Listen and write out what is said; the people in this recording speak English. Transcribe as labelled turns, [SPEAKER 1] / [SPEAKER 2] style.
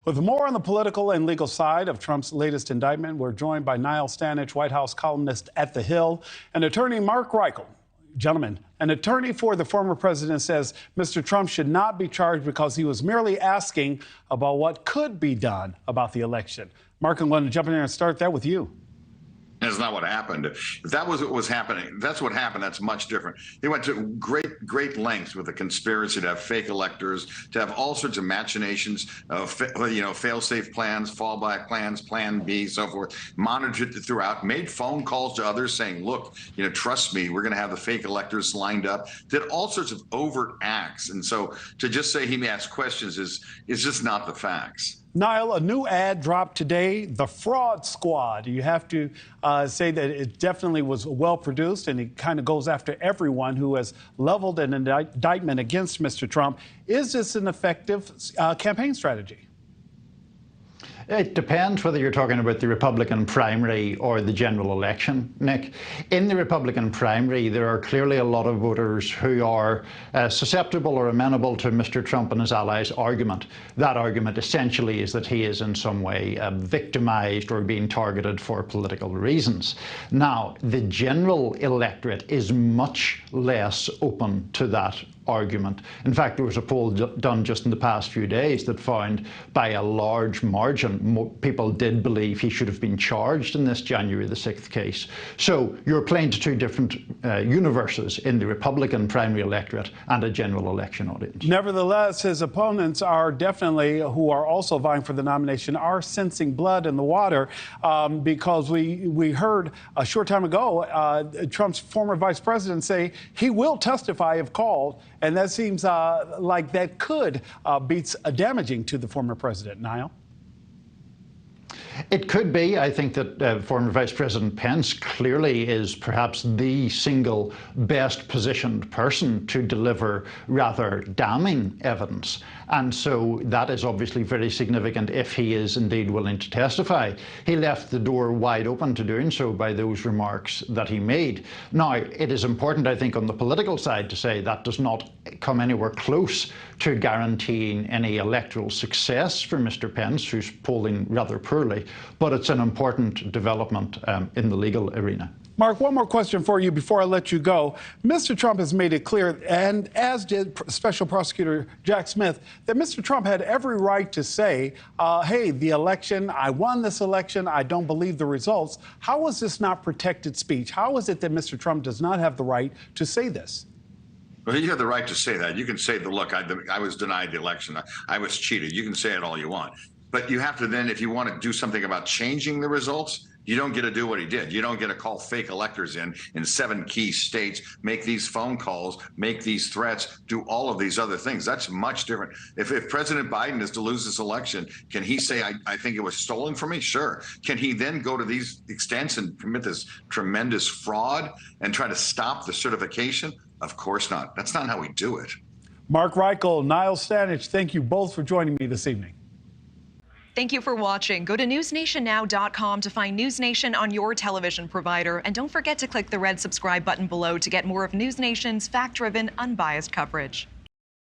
[SPEAKER 1] With more on the political and legal side of Trump's latest indictment, we're joined by Niall Stanage, White House columnist at The Hill, and attorney Mark Reichel. Gentlemen, an attorney for the former president says Mr. Trump should not be charged because he was merely asking about what could be done about the election. Mark, I'm going to jump in there and start that with you.
[SPEAKER 2] That's not what happened. If that was what was happening, that's what happened. That's much different. They went to great lengths with a conspiracy to have fake electors, to have all sorts of machinations, fail-safe plans, fallback plans, Plan B, so forth. Monitored it throughout. Made phone calls to others saying, "Look, trust me, we're going to have the fake electors lined up." Did all sorts of overt acts, and so to just say he may ask questions is just not the facts.
[SPEAKER 1] Niall, a new ad dropped today, The Fraud Squad. You have to say that it definitely was well produced, and it kind of goes after everyone who has leveled an indictment against Mr. Trump. Is this an effective campaign strategy?
[SPEAKER 3] It depends whether you're talking about the Republican primary or the general election, Nick. In the Republican primary, there are clearly a lot of voters who are susceptible or amenable to Mr. Trump and his allies' argument. That argument essentially is that he is in some way victimized or being targeted for political reasons. Now, the general electorate is much less open to that argument. In fact, there was a poll done just in the past few days that found by a large margin people did believe he should have been charged in this January the 6th case. So you're playing to two different universes in the Republican primary electorate and a general election audience.
[SPEAKER 1] Nevertheless, his opponents are definitely, who are also vying for the nomination, are sensing blood in the water because we heard a short time ago Trump's former vice president say he will testify if called. And that seems like that could be damaging to the former president. Niall?
[SPEAKER 3] It could be. I think that former Vice President Pence clearly is perhaps the single best positioned person to deliver rather damning evidence. And so that is obviously very significant if he is indeed willing to testify. He left the door wide open to doing so by those remarks that he made. Now, it is important, I think, on the political side to say that does not come anywhere close to guaranteeing any electoral success for Mr. Pence, who's polling rather poorly. But it's an important development in the legal arena.
[SPEAKER 1] Mark, one more question for you before I let you go. Mr. Trump has made it clear, and as did Special Prosecutor Jack Smith, that Mr. Trump had every right to say, hey, the election, I won this election, I don't believe the results. How is this not protected speech? How is it that Mr. Trump does not have the right to say this?
[SPEAKER 2] Well, you have the right to say that. You can say, look, I was denied the election. I was cheated. You can say it all you want. But you have to then, if you want to do something about changing the results, you don't get to do what he did. You don't get to call fake electors in 7 key states, make these phone calls, make these threats, do all of these other things. That's much different. If President Biden is to lose this election, can he say, I think it was stolen from me? Sure. Can he then go to these extents and commit this tremendous fraud and try to stop the certification? Of course not. That's not how we do it.
[SPEAKER 1] Mark Reichel, Niall Stanage, thank you both for joining me this evening.
[SPEAKER 4] Thank you for watching. Go to newsnationnow.com to find NewsNation on your television provider. And don't forget to click the red subscribe button below to get more of NewsNation's fact-driven, unbiased coverage.